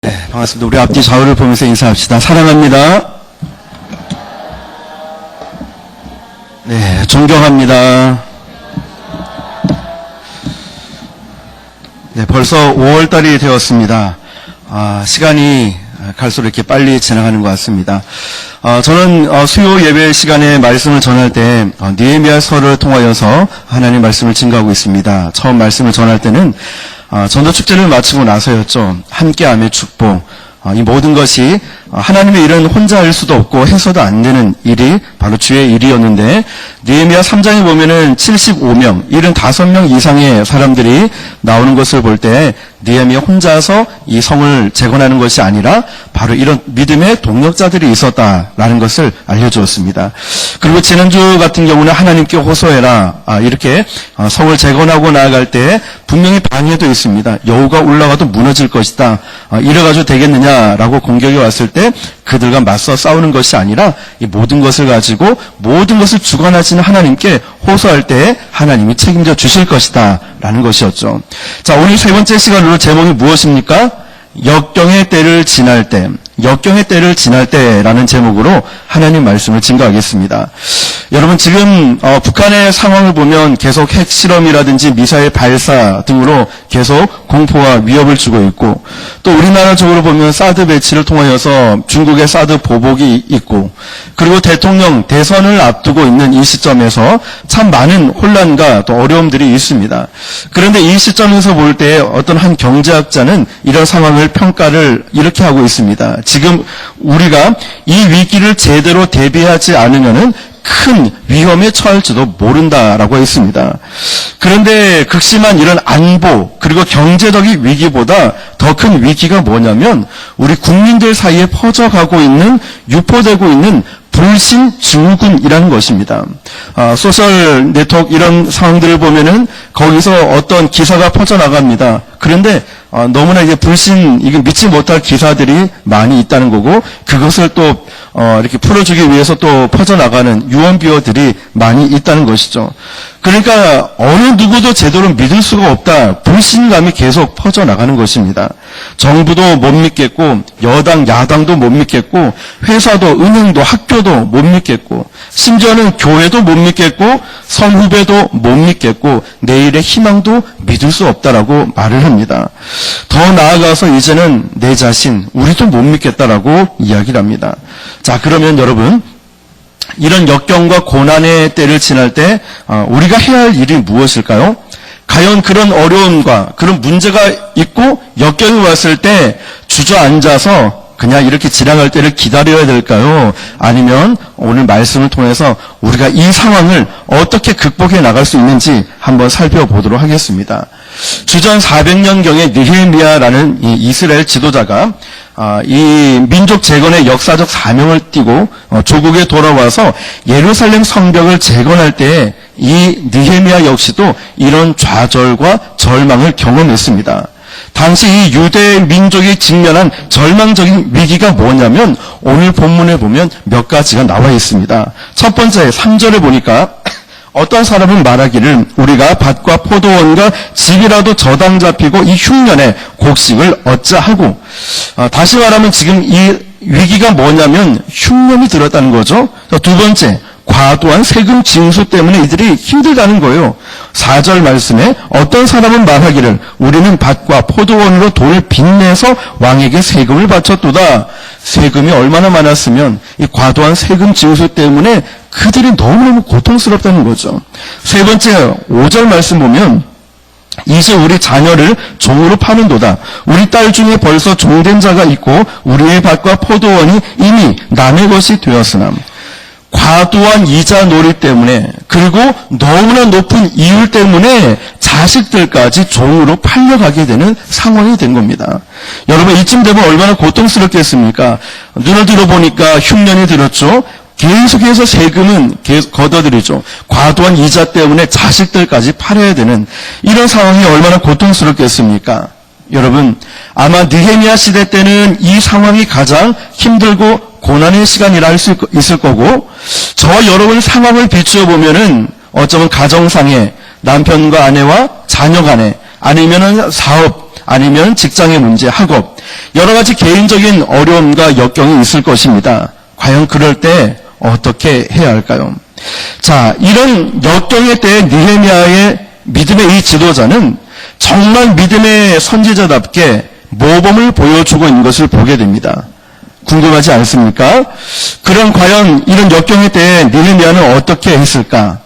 네, 반갑습니다. 우리 앞뒤 좌우를 보면서 인사합시다. 사랑합니다. 네, 존경합니다. 네, 벌써 5월달이 되었습니다. 시간이 갈수록 이렇게 빨리 지나가는 것 같습니다. 저는 수요 예배 시간에 말씀을 전할 때 느헤미야서를 통하여서 하나님 말씀을 증거하고 있습니다. 처음 말씀을 전할 때는 전도 축제를 마치고 나서였죠. 함께함의 축복. 이 모든 것이 하나님의 일은 혼자 할 수도 없고 해서도 안 되는 일이 바로 주의 일이었는데, 느헤미야 3장에 보면은 75명, 75명 이상의 사람들이 나오는 것을 볼 때 느헤미야 혼자서 이 성을 재건하는 것이 아니라 바로 이런 믿음의 동력자들이 있었다라는 것을 알려주었습니다. 그리고 지난주 같은 경우는 하나님께 호소해라, 이렇게 성을 재건하고 나아갈 때 분명히 방해도 있습니다. 여호가 올라가도 무너질 것이다, 이래가지고 되겠느냐라고 공격이 왔을 때 그들과 맞서 싸우는 것이 아니라 이 모든 것을 가지고 모든 것을 주관하시는 하나님께 호소할 때 하나님이 책임져 주실 것이다 라는 것이었죠. 자, 오늘 세 번째 시간으로 제목이 무엇입니까? 역경의 때를 지날 때, 역경의 때를 지날 때라는 제목으로 하나님 말씀을 증거하겠습니다. 여러분, 지금 북한의 상황을 보면 계속 핵실험이라든지 미사일 발사 등으로 계속 공포와 위협을 주고 있고, 또 우리나라 쪽으로 보면 사드 배치를 통하여서 중국의 사드 보복이 있고, 그리고 대통령 대선을 앞두고 있는 이 시점에서 참 많은 혼란과 또 어려움들이 있습니다. 그런데 이 시점에서 볼 때 어떤 한 경제학자는 이런 상황을 평가를 이렇게 하고 있습니다. 지금 우리가 이 위기를 제대로 대비하지 않으면은 큰 위험에 처할지도 모른다라고 했습니다. 그런데 극심한 이런 안보 그리고 경제적인 위기보다 더 큰 위기가 뭐냐면 우리 국민들 사이에 퍼져가고 있는, 유포되고 있는 불신 증후군이라는 것입니다. 소셜 네트워크 이런 상황들을 보면은 거기서 어떤 기사가 퍼져나갑니다. 그런데 너무나 이제 이게 믿지 못할 기사들이 많이 있다는 거고, 그것을 또 이렇게 풀어주기 위해서 또 퍼져나가는 유언비어들이 많이 있다는 것이죠. 그러니까 어느 누구도 제대로 믿을 수가 없다, 불신감이 계속 퍼져나가는 것입니다. 정부도 못 믿겠고, 여당 야당도 못 믿겠고, 회사도 은행도 학교도 못 믿겠고, 심지어는 교회도 못 믿겠고, 선후배도 못 믿겠고, 내일의 희망도 믿을 수 없다라고 말을 합니다. 더 나아가서 이제는 내 자신, 우리도 못 믿겠다라고 이야기를 합니다. 자, 그러면 여러분, 이런 역경과 고난의 때를 지날 때 우리가 해야 할 일이 무엇일까요? 과연 그런 어려움과 그런 문제가 있고 역경이 왔을 때 주저앉아서 그냥 이렇게 지나갈 때를 기다려야 될까요? 아니면 오늘 말씀을 통해서 우리가 이 상황을 어떻게 극복해 나갈 수 있는지 한번 살펴보도록 하겠습니다. 주전 400년경에 느헤미야라는 이 이스라엘 지도자가 이 민족 재건의 역사적 사명을 띠고 조국에 돌아와서 예루살렘 성벽을 재건할 때 이 느헤미야 역시도 이런 좌절과 절망을 경험했습니다. 당시 이 유대 민족이 직면한 절망적인 위기가 뭐냐면 오늘 본문에 보면 몇 가지가 나와 있습니다. 첫 번째 3절에 보니까 어떤 사람은 말하기를 우리가 밭과 포도원과 집이라도 저당 잡히고 이 흉년에 곡식을 얻자 하고, 다시 말하면 지금 이 위기가 뭐냐면 흉년이 들었다는 거죠. 두 번째, 과도한 세금 징수 때문에 이들이 힘들다는 거예요. 4절 말씀에 어떤 사람은 말하기를 우리는 밭과 포도원으로 돈을 빚내서 왕에게 세금을 바쳤도다. 세금이 얼마나 많았으면 이 과도한 세금 징수 때문에 그들이 너무너무 고통스럽다는 거죠. 세 번째 5절 말씀 보면 이제 우리 자녀를 종으로 파는도다. 우리 딸 중에 벌써 종된 자가 있고 우리의 밭과 포도원이 이미 남의 것이 되었으나, 과도한 이자 놀이 때문에 그리고 너무나 높은 이율 때문에 자식들까지 종으로 팔려가게 되는 상황이 된 겁니다. 여러분, 이쯤 되면 얼마나 고통스럽겠습니까? 눈을 들어보니까 흉년이 들었죠. 계속해서 세금은 계속 걷어들이죠. 과도한 이자 때문에 자식들까지 팔아야 되는 이런 상황이 얼마나 고통스럽겠습니까? 여러분, 아마 느헤미야 시대 때는 이 상황이 가장 힘들고 고난의 시간이라 할 수 있을 거고, 저와 여러분 상황을 비추어 보면은 어쩌면 가정상에 남편과 아내와 자녀 간에 아니면은 사업, 아니면 직장의 문제, 학업, 여러 가지 개인적인 어려움과 역경이 있을 것입니다. 과연 그럴 때 어떻게 해야 할까요? 자, 이런 역경의 때에 느헤미야의 믿음의 이 지도자는 정말 믿음의 선지자답게 모범을 보여주고 있는 것을 보게 됩니다. 궁금하지 않습니까? 그럼 과연 이런 역경의 때에 느헤미야는 어떻게 했을까?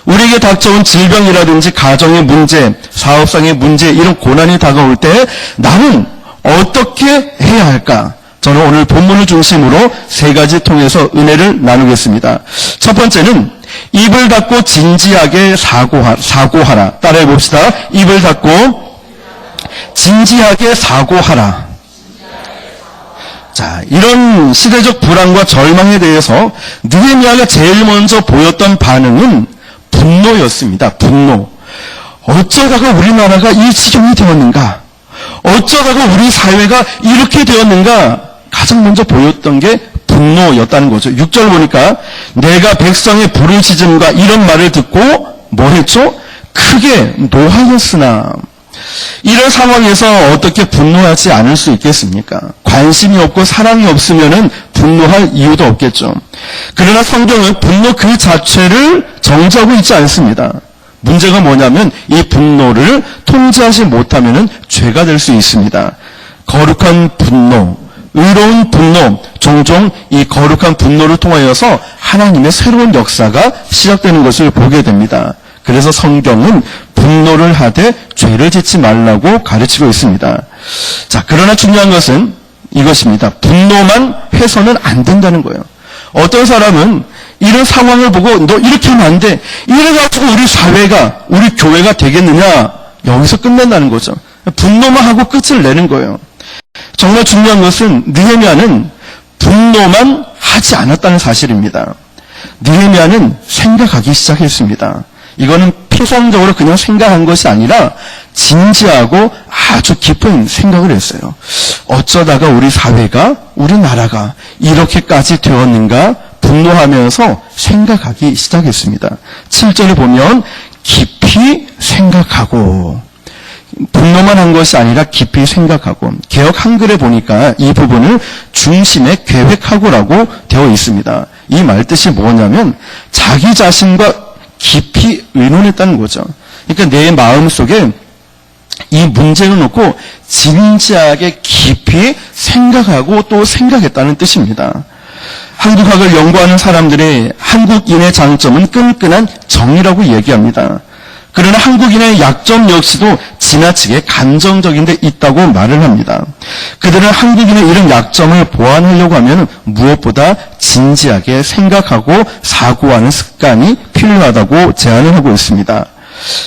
우리에게 닥쳐온 질병이라든지 가정의 문제, 사업상의 문제, 이런 고난이 다가올 때 나는 어떻게 해야 할까? 저는 오늘 본문을 중심으로 세 가지 통해서 은혜를 나누겠습니다. 첫 번째는 입을 닫고 진지하게 사고하라. 따라해 봅시다. 입을 닫고 진지하게 사고하라. 자, 이런 시대적 불안과 절망에 대해서 느헤미야가 제일 먼저 보였던 반응은 분노였습니다. 분노. 어쩌다가 우리나라가 이 지경이 되었는가? 어쩌다가 우리 사회가 이렇게 되었는가? 가장 먼저 보였던 게 분노였다는 거죠. 6절 보니까 내가 백성의 부르짖음과 이런 말을 듣고 뭐 했죠? 크게 노하였으나. 이런 상황에서 어떻게 분노하지 않을 수 있겠습니까? 관심이 없고 사랑이 없으면 분노할 이유도 없겠죠. 그러나 성경은 분노 그 자체를 정지하고 있지 않습니다. 문제가 뭐냐면 이 분노를 통제하지 못하면 죄가 될 수 있습니다. 거룩한 분노, 의로운 분노, 종종 이 거룩한 분노를 통하여서 하나님의 새로운 역사가 시작되는 것을 보게 됩니다. 그래서 성경은 분노를 하되 죄를 짓지 말라고 가르치고 있습니다. 자, 그러나 중요한 것은 이것입니다. 분노만 해서는 안 된다는 거예요. 어떤 사람은 이런 상황을 보고 너 이렇게 하면 안 돼. 이래가지고 우리 사회가, 우리 교회가 되겠느냐? 여기서 끝낸다는 거죠. 분노만 하고 끝을 내는 거예요. 정말 중요한 것은 느헤미야는 분노만 하지 않았다는 사실입니다. 느헤미야는 생각하기 시작했습니다. 이거는 피상적으로 그냥 생각한 것이 아니라 진지하고 아주 깊은 생각을 했어요. 어쩌다가 우리 사회가, 우리나라가 이렇게까지 되었는가 분노하면서 생각하기 시작했습니다. 7절에 보면 깊이 생각하고, 분노만 한 것이 아니라 깊이 생각하고, 개역 한글에 보니까 이 부분을 중심에 계획하고라고 되어 있습니다. 이 말 뜻이 뭐냐면 자기 자신과 깊이 의논했다는 거죠. 그러니까 내 마음속에 이 문제를 놓고 진지하게 깊이 생각하고 또 생각했다는 뜻입니다. 한국학을 연구하는 사람들의 한국인의 장점은 끈끈한 정이라고 얘기합니다. 그러나 한국인의 약점 역시도 지나치게 감정적인 데 있다고 말을 합니다. 그들은 한국인의 이런 약점을 보완하려고 하면 무엇보다 진지하게 생각하고 사고하는 습관이 필요하다고 제안을 하고 있습니다.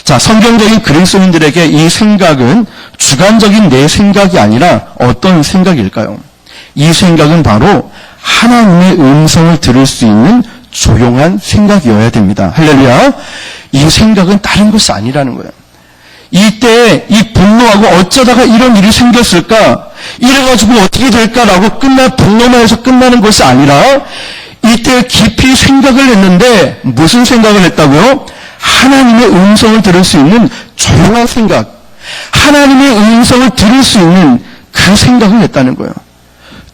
자, 성경적인 그리스도인들에게 이 생각은 주관적인 내 생각이 아니라 어떤 생각일까요? 이 생각은 바로 하나님의 음성을 들을 수 있는 조용한 생각이어야 됩니다. 할렐루야. 이 생각은 다른 것이 아니라는 거예요. 이때 이 분노하고 어쩌다가 이런 일이 생겼을까? 이래가지고 어떻게 될까라고 분노만 해서 끝나는 것이 아니라 이때 깊이 생각을 했는데 무슨 생각을 했다고요? 하나님의 음성을 들을 수 있는 조용한 생각. 하나님의 음성을 들을 수 있는 그 생각을 했다는 거예요.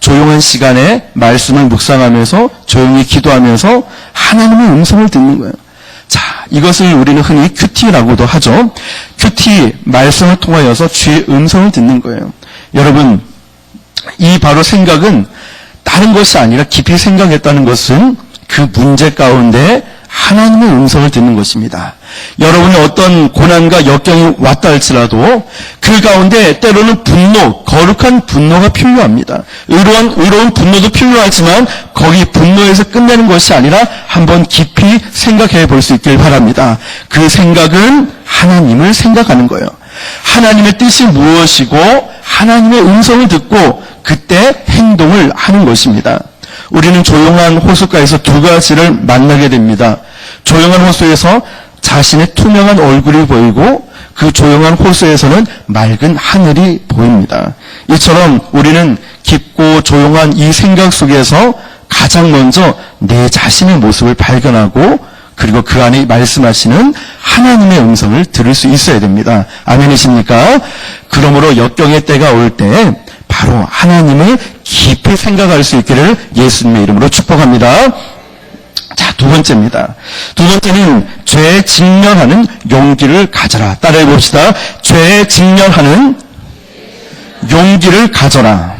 조용한 시간에 말씀을 묵상하면서 조용히 기도하면서 하나님의 음성을 듣는 거예요. 자, 이것을 우리는 흔히 큐티라고도 하죠. 큐티, 말씀을 통하여서 주의 음성을 듣는 거예요. 여러분, 이 바로 생각은 다른 것이 아니라 깊이 생각했다는 것은 그 문제 가운데 하나님의 음성을 듣는 것입니다. 여러분의 어떤 고난과 역경이 왔다 할지라도 그 가운데 때로는 분노, 거룩한 분노가 필요합니다. 의로운 분노도 필요하지만 거기 분노에서 끝내는 것이 아니라 한번 깊이 생각해 볼 수 있길 바랍니다. 그 생각은 하나님을 생각하는 거예요. 하나님의 뜻이 무엇이고 하나님의 음성을 듣고 그때 행동을 하는 것입니다. 우리는 조용한 호숫가에서 두 가지를 만나게 됩니다. 조용한 호수에서 자신의 투명한 얼굴이 보이고 그 조용한 호수에서는 맑은 하늘이 보입니다. 이처럼 우리는 깊고 조용한 이 생각 속에서 가장 먼저 내 자신의 모습을 발견하고 그리고 그 안에 말씀하시는 하나님의 음성을 들을 수 있어야 됩니다. 아멘이십니까? 그러므로 역경의 때가 올 때 바로 하나님을 깊이 생각할 수 있기를 예수님의 이름으로 축복합니다. 자, 두 번째입니다. 두 번째는 죄에 직면하는 용기를 가져라. 따라해 봅시다. 죄에 직면하는 용기를 가져라.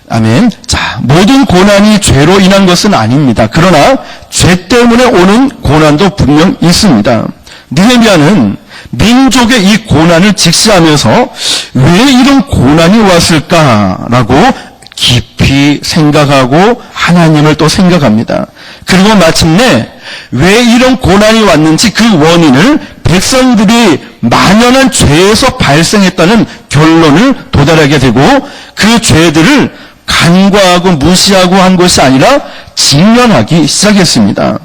아멘. 자, 모든 고난이 죄로 인한 것은 아닙니다. 그러나 죄 때문에 오는 고난도 분명 있습니다. 느헤미야는 민족의 이 고난을 직시하면서 왜 이런 고난이 왔을까라고 깊이 생각하고 하나님을 또 생각합니다. 그리고 마침내 왜 이런 고난이 왔는지 그 원인을 백성들이 만연한 죄에서 발생했다는 결론을 도달하게 되고 그 죄들을 간과하고 무시하고 한 것이 아니라 직면하기 시작했습니다.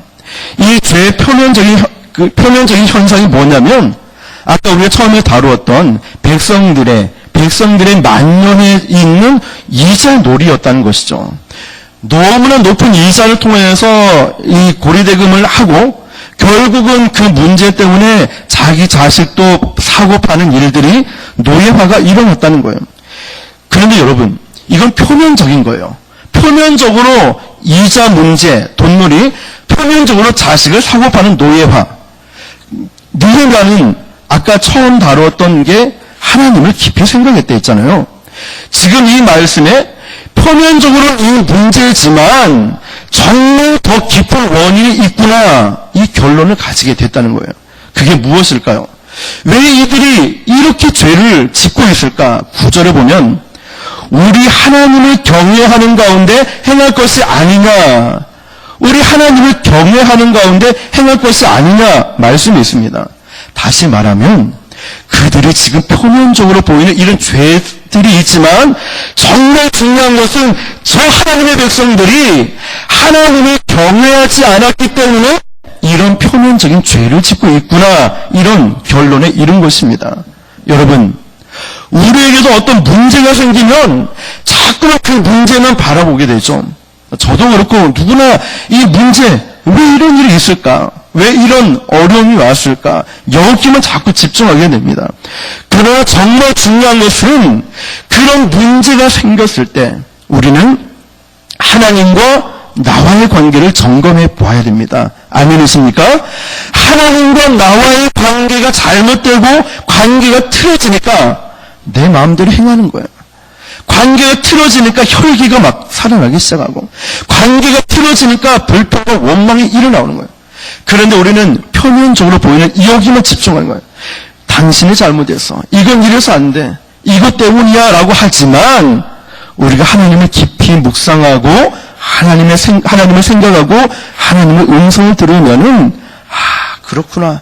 이 죄의 표면적인 현상이 뭐냐면 아까 우리가 처음에 다루었던 백성들의 만연해 있는 이자놀이였다는 것이죠. 너무나 높은 이자를 통해서 이 고리대금을 하고 결국은 그 문제 때문에 자기 자식도 사고 파는 일들이 노예화가 일어났다는 거예요. 그런데 여러분, 이건 표면적인 거예요. 표면적으로 이자 문제, 돈놀이, 표면적으로 자식을 사고 파는 노예화. 느헤미야는 아까 처음 다루었던 게 하나님을 깊이 생각했다 했잖아요. 지금 이 말씀에 표면적으로 이 문제지만 정말 더 깊은 원인이 있구나, 이 결론을 가지게 됐다는 거예요. 그게 무엇일까요? 왜 이들이 이렇게 죄를 짓고 있을까? 9절에 보면 우리 하나님을 경외하는 가운데 행할 것이 아니냐, 우리 하나님을 경외하는 가운데 행할 것이 아니냐 말씀이 있습니다. 다시 말하면 그들이 지금 표면적으로 보이는 이런 죄들이 있지만 정말 중요한 것은 저 하나님의 백성들이 하나님을 경외하지 않았기 때문에 이런 표면적인 죄를 짓고 있구나, 이런 결론에 이른 것입니다. 여러분, 우리에게도 어떤 문제가 생기면 자꾸만 그 문제만 바라보게 되죠. 저도 그렇고 누구나 이 문제, 왜 이런 일이 있을까? 왜 이런 어려움이 왔을까? 여기만 자꾸 집중하게 됩니다. 그러나 정말 중요한 것은 그런 문제가 생겼을 때 우리는 하나님과 나와의 관계를 점검해 보아야 됩니다. 아멘이십니까? 하나님과 나와의 관계가 잘못되고 관계가 틀어지니까 내 마음대로 행하는 거예요. 관계가 틀어지니까 혈기가 막 살아나기 시작하고, 관계가 틀어지니까 불평과 원망이 일어나오는 거예요. 그런데 우리는 표면적으로 보이는 여기만 집중하는 거예요. 당신이 잘못했어, 이건 이래서 안 돼, 이것 때문이야 라고 하지만 우리가 하나님을 깊이 묵상하고 하나님을 생각하고 하나님의 음성을 들으면은 그렇구나,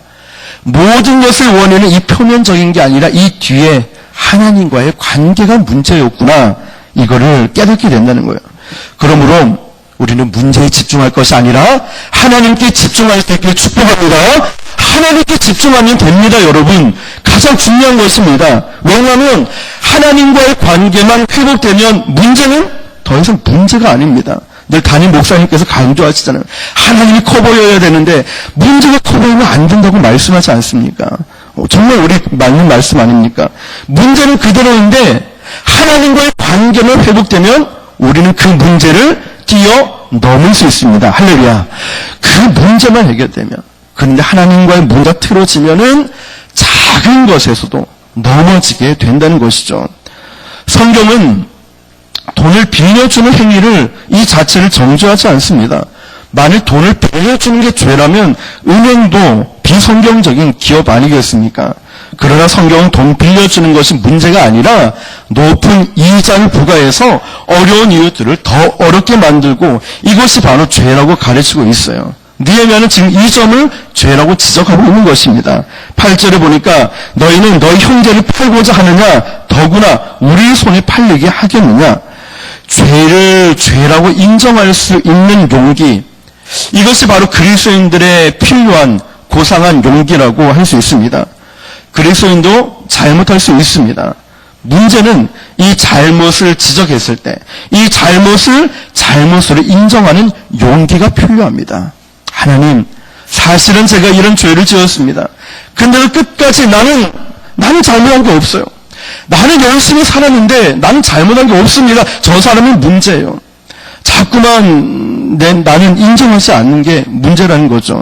모든 것의 원인은 이 표면적인 게 아니라 이 뒤에 하나님과의 관계가 문제였구나, 이거를 깨닫게 된다는 거예요. 그러므로 우리는 문제에 집중할 것이 아니라 하나님께 집중할 수 있기를 축복합니다. 하나님께 집중하면 됩니다, 여러분. 가장 중요한 것입니다. 왜냐하면 하나님과의 관계만 회복되면 문제는 더 이상 문제가 아닙니다. 늘 담임 목사님께서 강조하시잖아요. 하나님이 커 보여야 되는데 문제가 커 보이면 안 된다고 말씀하지 않습니까? 정말 우리 맞는 말씀 아닙니까? 문제는 그대로인데 하나님과의 관계만 회복되면 우리는 그 문제를 뛰어넘을 수 있습니다. 할렐루야. 그 문제만 해결되면. 그런데 하나님과의 문제가 틀어지면은 작은 것에서도 넘어지게 된다는 것이죠. 성경은 돈을 빌려주는 행위를 이 자체를 정죄하지 않습니다. 만일 돈을 빌려주는 게 죄라면 은행도 비성경적인 기업 아니겠습니까? 그러나 성경은 돈 빌려주는 것이 문제가 아니라 높은 이자를 부과해서 어려운 이웃들을 더 어렵게 만들고 이것이 바로 죄라고 가르치고 있어요. 느헤미야는 지금 이 점을 죄라고 지적하고 있는 것입니다. 8절에 보니까 너희는 너희 형제를 팔고자 하느냐, 더구나 우리 손에 팔리게 하겠느냐. 죄를 죄라고 인정할 수 있는 용기, 이것이 바로 그리스도인들의 필요한 고상한 용기라고 할 수 있습니다. 그리스도인도 잘못할 수 있습니다. 문제는 이 잘못을 지적했을 때 이 잘못을 잘못으로 인정하는 용기가 필요합니다. 하나님, 사실은 제가 이런 죄를 지었습니다. 근데도 끝까지 나는 잘못한 게 없어요. 나는 열심히 살았는데 나는 잘못한 게 없습니다. 저 사람이 문제예요. 자꾸만 나는 인정하지 않는 게 문제라는 거죠.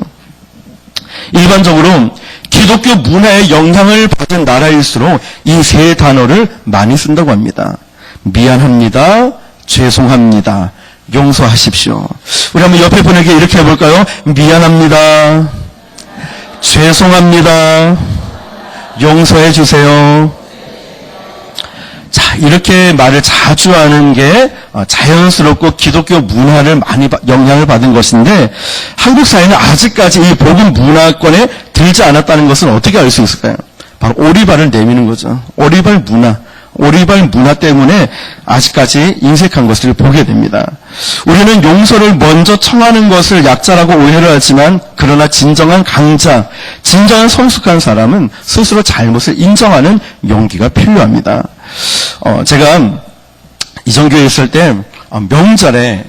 일반적으로 기독교 문화에 영향을 받은 나라일수록 이 세 단어를 많이 쓴다고 합니다. 미안합니다. 죄송합니다. 용서하십시오. 우리 한번 옆에 분에게 이렇게 해볼까요? 미안합니다. 죄송합니다. 용서해 주세요. 자, 이렇게 말을 자주 하는 게 자연스럽고 기독교 문화를 많이 영향을 받은 것인데, 한국 사회는 아직까지 이 복음 문화권에 들지 않았다는 것은 어떻게 알 수 있을까요? 바로 오리발을 내미는 거죠. 오리발 문화 때문에 아직까지 인색한 것을 보게 됩니다. 우리는 용서를 먼저 청하는 것을 약자라고 오해를 하지만, 그러나 진정한 강자, 진정한 성숙한 사람은 스스로 잘못을 인정하는 용기가 필요합니다. 제가 이전교회에 있을 때 명절에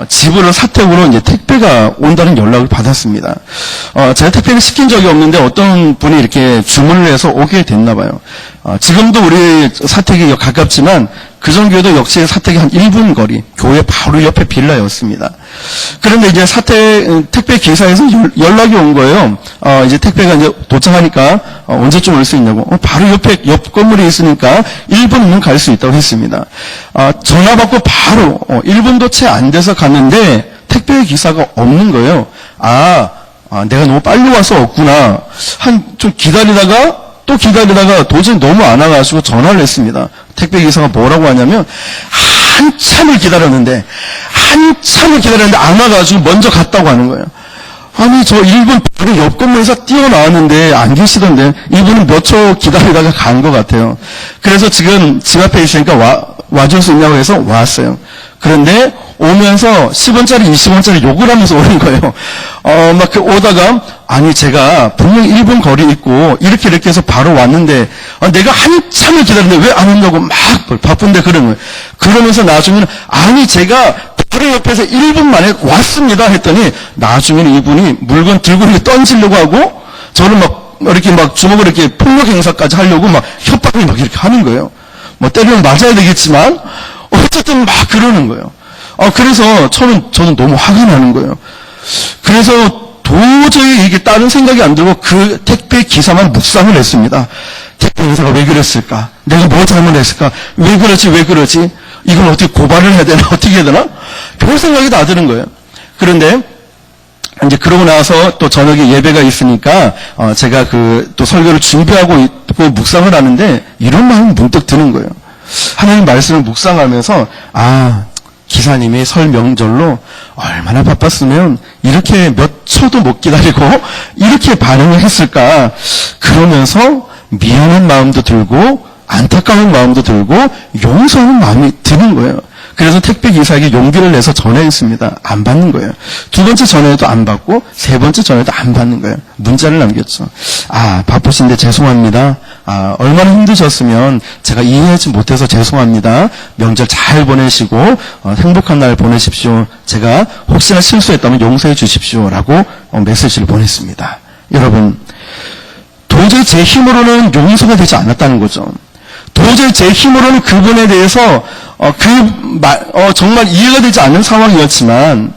집으로 사택으로 이제 택배가 온다는 연락을 받았습니다. 제가 택배를 시킨 적이 없는데 어떤 분이 이렇게 주문을 해서 오게 됐나 봐요. 지금도 우리 사택이 가깝지만 그전 교회도 역시 사택이 한 1분 거리, 교회 바로 옆에 빌라였습니다. 그런데 이제 택배 기사에서 연락이 온 거예요. 이제 택배가 이제 도착하니까 언제쯤 올 수 있냐고. 바로 옆 건물에 있으니까 1분이면 갈 수 있다고 했습니다. 전화 받고 바로 1분도 채 안 돼서 갔는데 택배 기사가 없는 거예요. 내가 너무 빨리 와서 없구나. 좀 기다리다가 도저히 너무 안 와가지고 전화를 했습니다. 택배 기사가 뭐라고 하냐면, 한참을 기다렸는데 안 와가지고 먼저 갔다고 하는 거예요. 아니, 저 1분 바로 옆 건물에서 뛰어나왔는데 안 계시던데, 이분은 몇 초 기다리다가 간 것 같아요. 그래서 지금 집 앞에 있으니까 와줄 수 있냐고 해서 왔어요. 그런데 오면서 10원짜리, 20원짜리 욕을 하면서 오는 거예요. 오다가, 아니, 제가 분명히 1분 거리 있고, 이렇게 해서 바로 왔는데, 내가 한참을 기다렸는데 왜 안 온다고 막 바쁜데 그러는 거예요. 그러면서 나중에는, 아니, 제가 바로 옆에서 1분 만에 왔습니다 했더니, 나중에는 이분이 물건 들고 이렇게 던지려고 하고, 저를 이렇게 주먹을 이렇게 폭력 행사까지 하려고 협박을 이렇게 하는 거예요. 때리면 맞아야 되겠지만, 어쨌든 그러는 거예요. 그래서 저는 너무 화가 나는 거예요. 그래서 도저히 이게 다른 생각이 안 들고 그 택배 기사만 묵상을 했습니다. 택배 기사가 왜 그랬을까? 내가 뭐 잘못했을까? 왜 그러지? 이건 어떻게 고발을 해야 되나? 어떻게 해야 되나? 별 생각이 다 드는 거예요. 그런데 이제 그러고 나서 또 저녁에 예배가 있으니까 제가 또 설교를 준비하고 있고 묵상을 하는데 이런 마음이 문득 드는 거예요. 하나님 말씀을 묵상하면서 기사님이 설 명절로 얼마나 바빴으면 이렇게 몇 초도 못 기다리고 이렇게 반응을 했을까. 그러면서 미안한 마음도 들고 안타까운 마음도 들고 용서하는 마음이 드는 거예요. 그래서 택배 기사에게 용기를 내서 전화했습니다. 안 받는 거예요. 두 번째 전화에도 안 받고 세 번째 전화에도 안 받는 거예요. 문자를 남겼죠. 바쁘신데 죄송합니다. 얼마나 힘드셨으면 제가 이해하지 못해서 죄송합니다. 명절 잘 보내시고 행복한 날 보내십시오. 제가 혹시나 실수했다면 용서해 주십시오. 라고 메시지를 보냈습니다. 여러분, 도저히 제 힘으로는 용서가 되지 않았다는 거죠. 도저히 제 힘으로는 그분에 대해서 정말 이해가 되지 않는 상황이었지만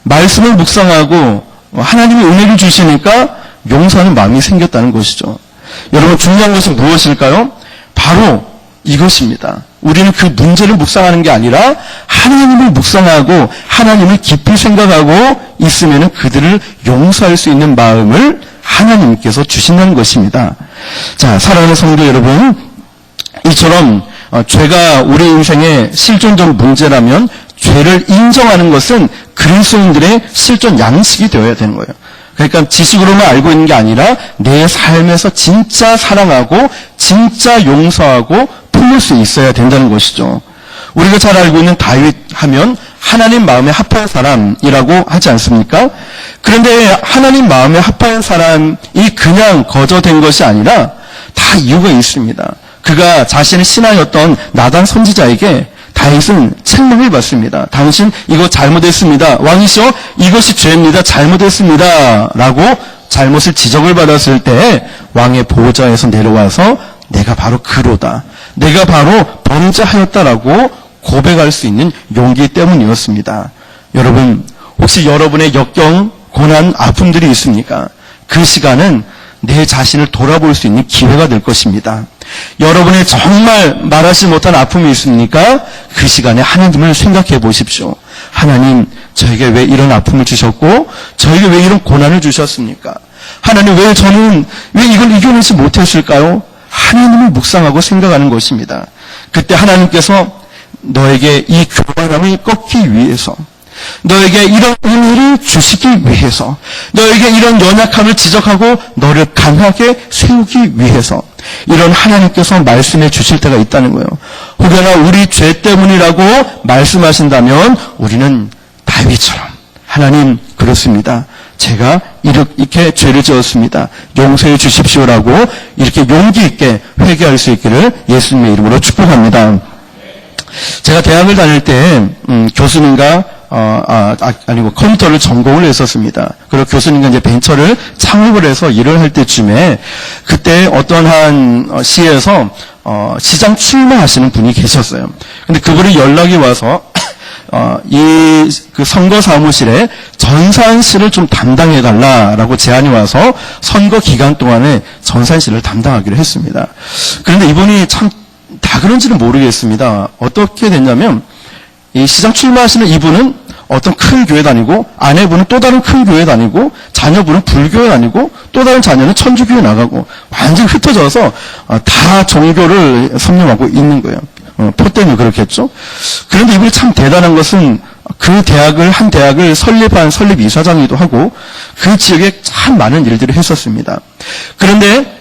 말씀을 묵상하고 하나님이 은혜를 주시니까 용서하는 마음이 생겼다는 것이죠. 여러분, 중요한 것은 무엇일까요? 바로 이것입니다. 우리는 그 문제를 묵상하는 게 아니라 하나님을 묵상하고 하나님을 깊이 생각하고 있으면 그들을 용서할 수 있는 마음을 하나님께서 주신다는 것입니다. 자, 사랑하는 성도 여러분, 이처럼 죄가 우리 인생의 실존적 문제라면 죄를 인정하는 것은 그리스도인들의 실존 양식이 되어야 되는 거예요. 그러니까 지식으로만 알고 있는 게 아니라 내 삶에서 진짜 사랑하고 진짜 용서하고 품을 수 있어야 된다는 것이죠. 우리가 잘 알고 있는 다윗 하면 하나님 마음에 합한 사람이라고 하지 않습니까? 그런데 하나님 마음에 합한 사람이 그냥 거저된 것이 아니라 다 이유가 있습니다. 그가 자신의 신하였던 나단 선지자에게 다윗은 책망을 받습니다. 당신 이거 잘못했습니다. 왕이시여 이것이 죄입니다. 잘못했습니다. 라고 잘못을 지적을 받았을 때 왕의 보좌에서 내려와서 내가 바로 그로다. 내가 바로 범죄하였다라고 고백할 수 있는 용기 때문이었습니다. 여러분, 혹시 여러분의 역경, 고난, 아픔들이 있습니까? 그 시간은 내 자신을 돌아볼 수 있는 기회가 될 것입니다. 여러분의 정말 말하지 못한 아픔이 있습니까? 그 시간에 하나님을 생각해 보십시오. 하나님, 저에게 왜 이런 아픔을 주셨고 저에게 왜 이런 고난을 주셨습니까? 하나님, 왜 저는 왜 이걸 이겨내지 못했을까요? 하나님을 묵상하고 생각하는 것입니다. 그때 하나님께서 너에게 이 교만함을 꺾기 위해서, 너에게 이런 은혜를 주시기 위해서, 너에게 이런 연약함을 지적하고 너를 강하게 세우기 위해서 이런 하나님께서 말씀해 주실 때가 있다는 거예요. 혹여나 우리 죄 때문이라고 말씀하신다면 우리는 다윗처럼 하나님, 그렇습니다. 제가 이렇게 죄를 지었습니다. 용서해 주십시오라고 이렇게 용기 있게 회개할 수 있기를 예수님의 이름으로 축복합니다. 제가 대학을 다닐 때 교수님과 아니고 컴퓨터를 전공을 했었습니다. 그리고 교수님과 이제 벤처를 창업을 해서 일을 할 때쯤에 그때 어떤 한 시에서 시장 출마하시는 분이 계셨어요. 근데 그분이 연락이 와서 그 선거 사무실에 전산실을 좀 담당해달라라고 제안이 와서 선거 기간 동안에 전산실을 담당하기로 했습니다. 그런데 이분이 참 다 그런지는 모르겠습니다. 어떻게 됐냐면 이 시장 출마하시는 이분은 어떤 큰 교회 다니고 아내분은 또 다른 큰 교회 다니고 자녀분은 불교회 다니고 또 다른 자녀는 천주교회 나가고 완전히 흩어져서 다 종교를 섭렵하고 있는 거예요. 포 때문에 그렇겠죠. 그런데 이분이 참 대단한 것은 그 한 대학을 설립한 설립 이사장이기도 하고 그 지역에 참 많은 일들을 했었습니다. 그런데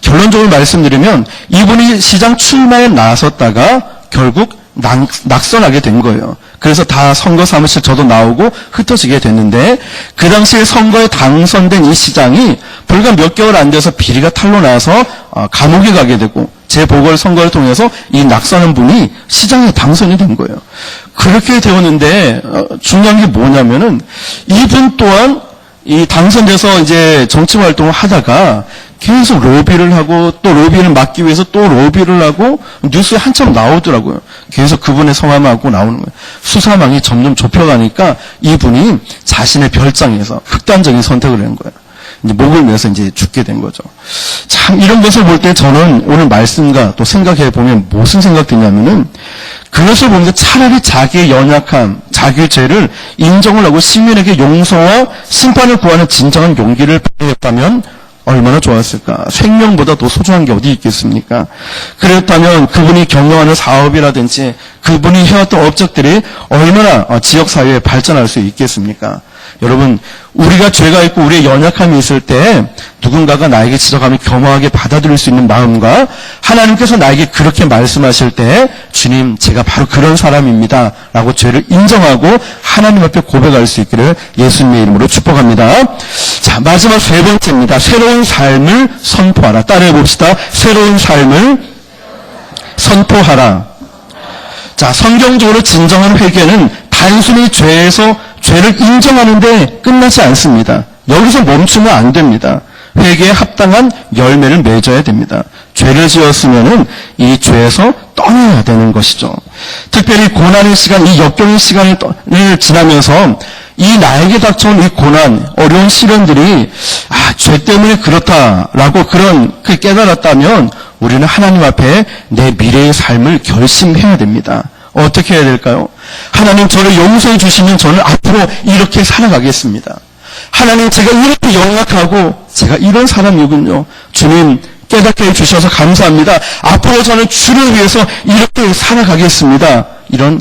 결론적으로 말씀드리면 이분이 시장 출마에 나섰다가 결국 낙선하게 된 거예요. 그래서 다 선거 사무실 저도 나오고 흩어지게 됐는데 그 당시에 선거에 당선된 이 시장이 불과 몇 개월 안 돼서 비리가 탄로 나서 감옥에 가게 되고 재보궐선거를 통해서 이 낙선한 분이 시장에 당선이 된 거예요. 그렇게 되었는데 중요한 게 뭐냐면은 이분 또한 이 당선돼서 이제 정치 활동을 하다가 계속 로비를 하고 또 로비를 막기 위해서 또 로비를 하고 뉴스에 한참 나오더라고요. 계속 그분의 성함하고 나오는 거예요. 수사망이 점점 좁혀가니까 이분이 자신의 별장에서 극단적인 선택을 한 거예요. 이제 목을 매서 이제 죽게 된 거죠. 참 이런 것을 볼 때 저는 오늘 말씀과 또 생각해 보면 무슨 생각드냐면은 그것을 보면서 차라리 자기의 연약함, 자기의 죄를 인정을 하고 시민에게 용서와 심판을 구하는 진정한 용기를 발휘했다면 얼마나 좋았을까. 생명보다 더 소중한 게 어디 있겠습니까? 그렇다면 그분이 경영하는 사업이라든지 그분이 해왔던 업적들이 얼마나 지역사회에 발전할 수 있겠습니까? 여러분, 우리가 죄가 있고 우리의 연약함이 있을 때 누군가가 나에게 지적하면 겸허하게 받아들일 수 있는 마음과 하나님께서 나에게 그렇게 말씀하실 때 주님, 제가 바로 그런 사람입니다 라고 죄를 인정하고 하나님 앞에 고백할 수 있기를 예수님의 이름으로 축복합니다. 자, 마지막 세 번째입니다. 새로운 삶을 선포하라. 따라해 봅시다. 새로운 삶을 선포하라. 자, 성경적으로 진정한 회개는 단순히 죄를 인정하는데 끝나지 않습니다. 여기서 멈추면 안 됩니다. 회개에 합당한 열매를 맺어야 됩니다. 죄를 지었으면은 이 죄에서 떠나야 되는 것이죠. 특별히 고난의 시간, 이 역경의 시간을 지나면서 이 나에게 닥쳐온 이 고난, 어려운 시련들이 죄 때문에 그렇다라고 그 깨달았다면 우리는 하나님 앞에 내 미래의 삶을 결심해야 됩니다. 어떻게 해야 될까요? 하나님, 저를 용서해 주시면 저는 앞으로 이렇게 살아가겠습니다. 하나님, 제가 이렇게 연약하고 제가 이런 사람이군요. 주님, 깨닫게 해주셔서 감사합니다. 앞으로 저는 주를 위해서 이렇게 살아가겠습니다. 이런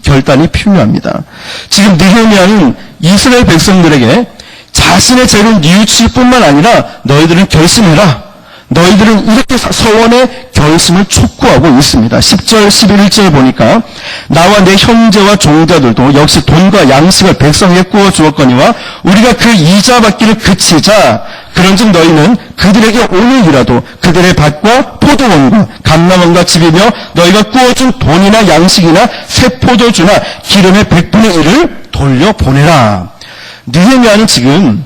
결단이 필요합니다. 지금 느헤미야는 이스라엘 백성들에게 자신의 죄를 뉘우칠 뿐만 아니라 너희들은 결심해라. 너희들은 이렇게 서원의 결심을 촉구하고 있습니다. 10절, 11절 보니까 나와 내 형제와 종자들도 역시 돈과 양식을 백성에게 구워 주었거니와 우리가 그 이자 받기를 그치자 그런즉 너희는 그들에게 오늘이라도 그들의 밭과 포도원과 감람원과 집이며 너희가 구워준 돈이나 양식이나 새 포도주나 기름의 100분의 1을 돌려보내라. 느헤미야는 지금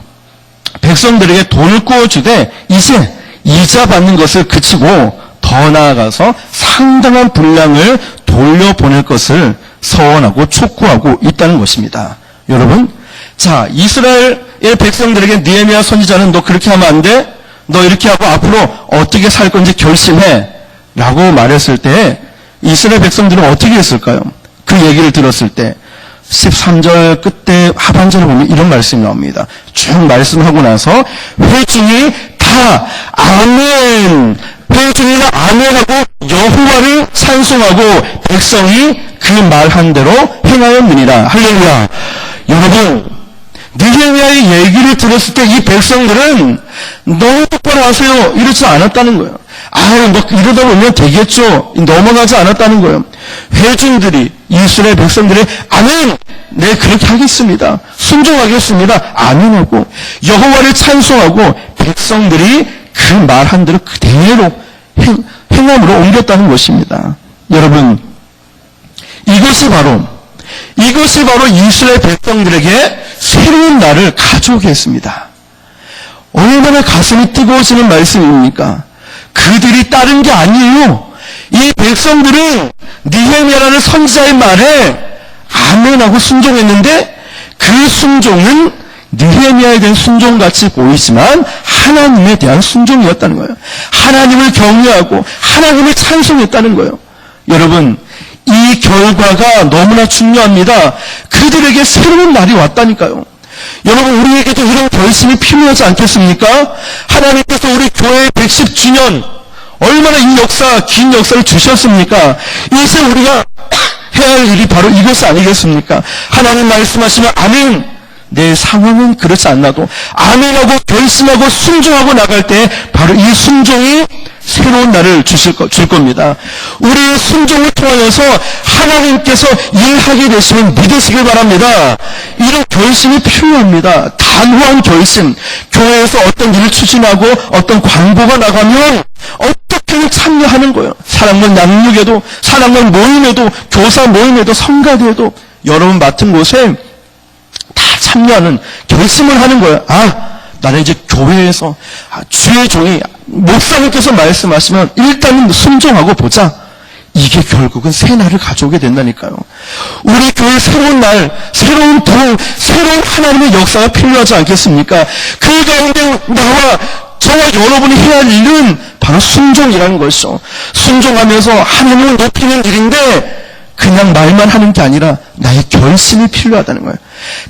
백성들에게 돈을 구워주되 이제 이자 받는 것을 그치고 더 나아가서 상당한 분량을 돌려보낼 것을 서원하고 촉구하고 있다는 것입니다. 여러분, 자, 이스라엘의 백성들에게 느헤미야 선지자는 너 그렇게 하면 안 돼? 너 이렇게 하고 앞으로 어떻게 살 건지 결심해 라고 말했을 때 이스라엘 백성들은 어떻게 했을까요? 그 얘기를 들었을 때 13절 끝에 하반절에 보면 이런 말씀이 나옵니다. 쭉 말씀하고 나서 회중이 다 아멘, 회중이가 아멘하고 여호와를 찬송하고 백성이 그 말한 대로 행하였느니라. 할렐루야. 여러분, 느헤미야의 얘기를 들었을 때 이 백성들은 너무 똑바로 하세요 이러지 않았다는 거예요. 아유, 뭐 이러다 보면 되겠죠. 넘어가지 않았다는 거예요. 회중들이 이스라엘 백성들의 아멘, 네 그렇게 하겠습니다. 순종하겠습니다. 아멘하고 여호와를 찬송하고 백성들이 그 말한 대로 그대로 행함으로 옮겼다는 것입니다. 여러분, 이것이 바로 이스라엘 백성들에게 새로운 날을 가져오게 했습니다. 얼마나 가슴이 뜨거워지는 말씀입니까? 그들이 따른 게 아니에요. 이 백성들은 느헤미야라는 선지자의 말에 아멘하고 순종했는데 그 순종은 느헤미야에 대한 순종같이 보이지만 하나님에 대한 순종이었다는 거예요. 하나님을 경외하고 하나님을 찬송했다는 거예요. 여러분, 이 결과가 너무나 중요합니다. 그들에게 새로운 날이 왔다니까요. 여러분, 우리에게도 이런 결심이 필요하지 않겠습니까? 하나님께서 우리 교회의 110주년 얼마나 이 역사, 긴 역사를 주셨습니까? 이제 우리가 해야 할 일이 바로 이것이 아니겠습니까? 하나님 말씀하시면 아멘. 내 상황은 그렇지 않나도 아멘하고 결심하고 순종하고 나갈 때 바로 이 순종이 새로운 날을 줄 겁니다. 우리의 순종을 통하여서 하나님께서 일하게 되시면 믿으시길 바랍니다. 이런 결심이 필요합니다. 단호한 결심. 교회에서 어떤 일을 추진하고 어떤 광고가 나가면 어떻게든 참여하는 거예요. 사랑문 양육에도, 사랑문 모임에도, 교사 모임에도, 성가대에도 여러분 맡은 곳에 다 참여하는 결심을 하는 거예요. 나는 이제 교회에서 주의 종이 목사님께서 말씀하시면 일단은 순종하고 보자. 이게 결국은 새 날을 가져오게 된다니까요. 우리 교회 새로운 날, 새로운 부흥, 새로운 하나님의 역사가 필요하지 않겠습니까? 그 가운데 나와 저와 여러분이 해야 할 일은 바로 순종이라는 것이죠. 순종하면서 하나님을 높이는 일인데 그냥 말만 하는 게 아니라 나의 결심이 필요하다는 거예요.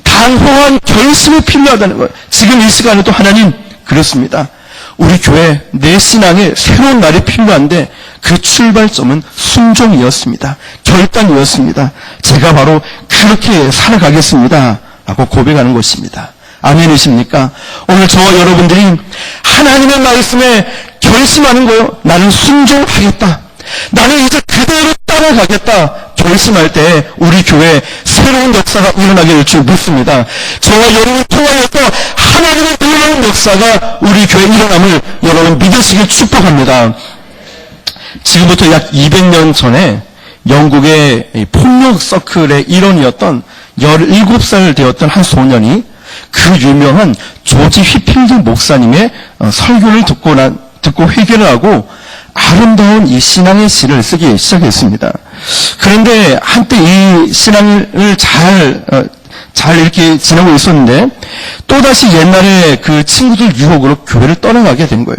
단호한 결심이 필요하다는 거예요. 지금 이 시간에도 하나님 그렇습니다. 우리 교회 내 신앙에 새로운 날이 필요한데 그 출발점은 순종이었습니다. 결단이었습니다. 제가 바로 그렇게 살아가겠습니다 라고 고백하는 것입니다. 아멘이십니까? 오늘 저와 여러분들이 하나님의 말씀에 결심하는 거예요. 나는 순종하겠다. 나는 이제 그대로 따라가겠다. 결심할 때 우리 교회에 새로운 역사가 일어나게 될 줄 믿습니다. 저와 여러분 통하여서 하나님의 놀라운 역사가 우리 교회에 일어남을 여러분 믿으시길 축복합니다. 지금부터 약 200년 전에 영국의 폭력 서클의 일원이었던 17살 되었던 한 소년이 그 유명한 조지 휘필드 목사님의 설교를 듣고 회개를 하고 아름다운 이 신앙의 시를 쓰기 시작했습니다. 그런데 한때 이 신앙을 잘 이렇게 지내고 있었는데 또다시 옛날에 그 친구들 유혹으로 교회를 떠나가게 된 거예요.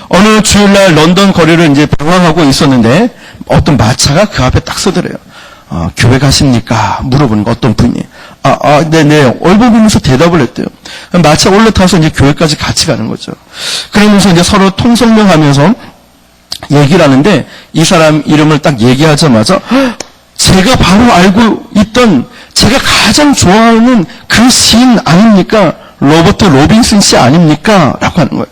어느 주일날 런던 거리를 이제 방황하고 있었는데 어떤 마차가 그 앞에 딱 서더래요. 교회 가십니까? 물어보는 거 어떤 분이. 네네. 얼버무리면서 대답을 했대요. 마차 올라타서 이제 교회까지 같이 가는 거죠. 그러면서 이제 서로 통성명하면서 얘기를 하는데 이 사람 이름을 딱 얘기하자마자 제가 바로 알고 있던 제가 가장 좋아하는 그 시인 아닙니까? 로버트 로빈슨 씨 아닙니까? 라고 하는 거예요.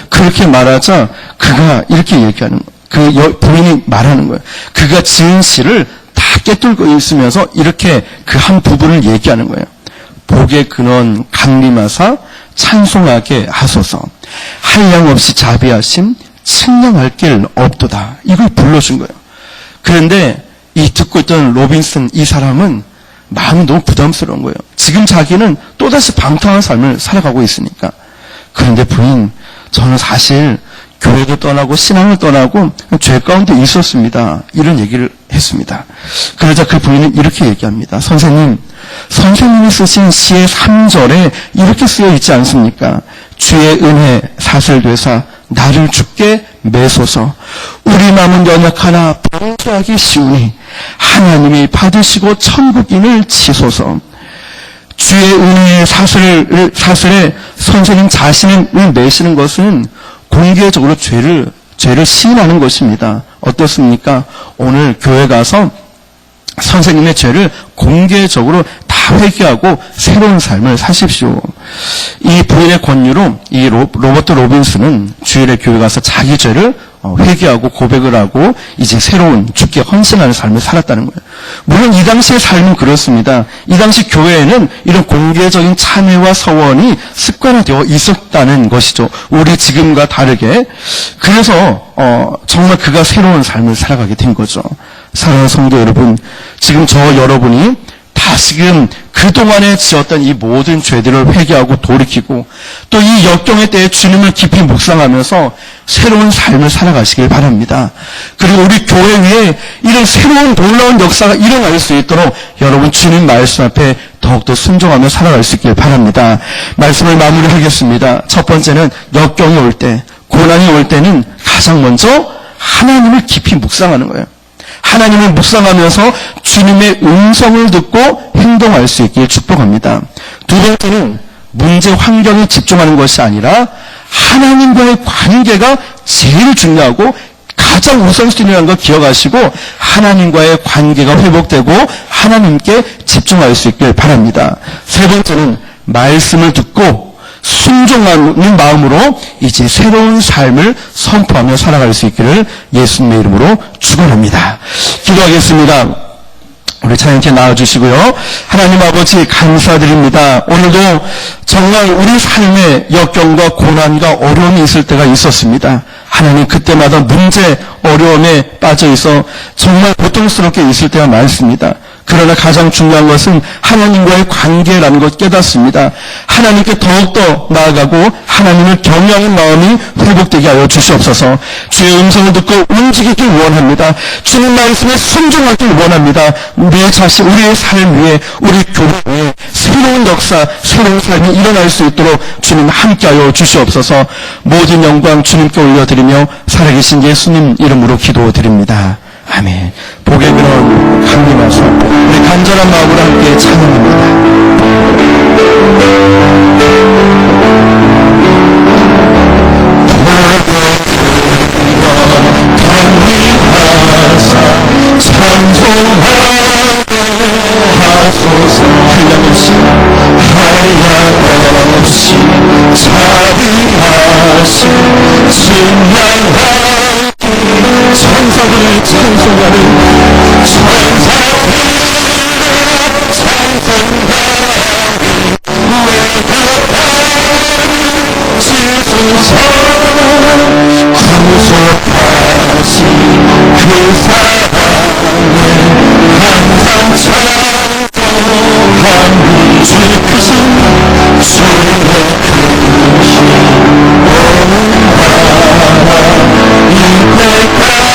그렇게 말하자 그가 이렇게 얘기하는 거예요. 그 부인이 말하는 거예요. 그가 지은 시를 다 꿰뚫고 있으면서 이렇게 그 한 부분을 얘기하는 거예요. 복의 근원 강림하사 찬송하게 하소서. 한량 없이 자비하심 측량할 길 없도다. 이걸 불러준 거예요. 그런데 이 듣고 있던 로빈슨 이 사람은 마음이 너무 부담스러운 거예요. 지금 자기는 또다시 방탕한 삶을 살아가고 있으니까. 그런데 부인, 저는 사실 교회도 떠나고 신앙을 떠나고 죄 가운데 있었습니다. 이런 얘기를 했습니다. 그러자 그 부인은 이렇게 얘기합니다. 선생님이 쓰신 시의 3절에 이렇게 쓰여 있지 않습니까? 주의 은혜 사슬되사 나를 주께 매소서. 우리 마음은 연약하나 범죄하기 쉬우니 하나님이 받으시고 천국인을 치소서. 주의 은혜의 사슬에 선생님 자신을 매시는 것은 공개적으로 죄를 시인하는 것입니다. 어떻습니까? 오늘 교회 가서 선생님의 죄를 공개적으로 다 회개하고 새로운 삶을 사십시오. 이 부인의 권유로 이 로버트 로빈슨은 주일에 교회 가서 자기 죄를 회개하고 고백을 하고 이제 새로운 주께 헌신하는 삶을 살았다는 거예요. 물론 이 당시의 삶은 그렇습니다. 이 당시 교회에는 이런 공개적인 참회와 서원이 습관화되어 있었다는 것이죠. 우리 지금과 다르게. 그래서 정말 그가 새로운 삶을 살아가게 된 거죠. 사랑하는 성도 여러분, 지금 저 여러분이 다시금 그동안에 지었던 이 모든 죄들을 회개하고 돌이키고 또 이 역경의 때에 주님을 깊이 묵상하면서 새로운 삶을 살아가시길 바랍니다. 그리고 우리 교회 위에 이런 새로운 놀라운 역사가 일어날 수 있도록 여러분 주님 말씀 앞에 더욱더 순종하며 살아갈 수 있길 바랍니다. 말씀을 마무리하겠습니다. 첫 번째는 역경이 올 때, 고난이 올 때는 가장 먼저 하나님을 깊이 묵상하는 거예요. 하나님을 묵상하면서 주님의 음성을 듣고 행동할 수 있길 축복합니다. 두 번째는 문제 환경에 집중하는 것이 아니라 하나님과의 관계가 제일 중요하고 가장 우선순위라는 걸 기억하시고 하나님과의 관계가 회복되고 하나님께 집중할 수 있길 바랍니다. 세 번째는 말씀을 듣고 순종하는 마음으로 이제 새로운 삶을 선포하며 살아갈 수 있기를 예수님의 이름으로 축원합니다. 기도하겠습니다. 우리 찬양팀 나와주시고요. 하나님 아버지 감사드립니다. 오늘도 정말 우리 삶에 역경과 고난과 어려움이 있을 때가 있었습니다. 하나님 그때마다 문제, 어려움에 빠져 있어 정말 고통스럽게 있을 때가 많습니다. 그러나 가장 중요한 것은 하나님과의 관계라는 것 깨닫습니다. 하나님께 더욱더 나아가고 하나님을 경외하는 마음이 회복되게 하여 주시옵소서. 주의 음성을 듣고 움직이길 원합니다. 주님 말씀에 순종하길 원합니다. 내 자신, 우리의 삶 위에, 우리 교회에 새로운 역사, 새로운 삶이 일어날 수 있도록 주님 함께하여 주시옵소서. 모든 영광 주님께 올려드리며 살아계신 예수님 이름으로 기도드립니다. 아멘. 복의 근원 강림하소. 우리 간절한 마음으로 함께 찬양합니다. 천사들을 찬송하는 구속하신 그 사랑을 항상 찬송하는 주의 크신 주의 크신 오는 바람 이때까지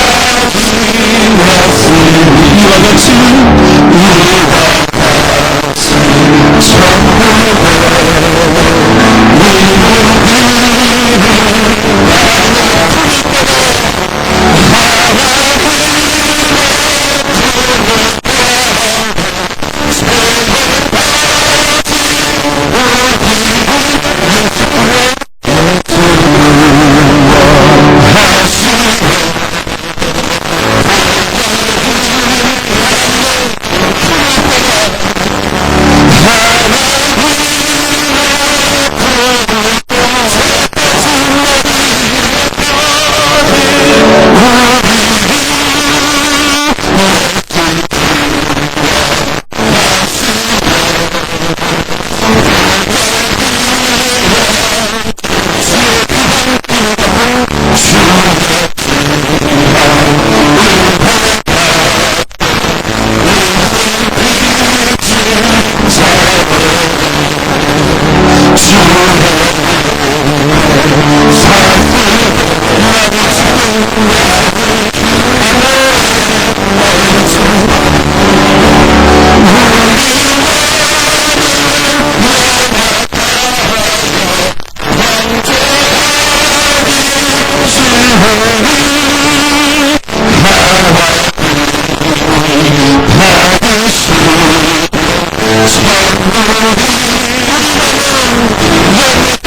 천국이 우리는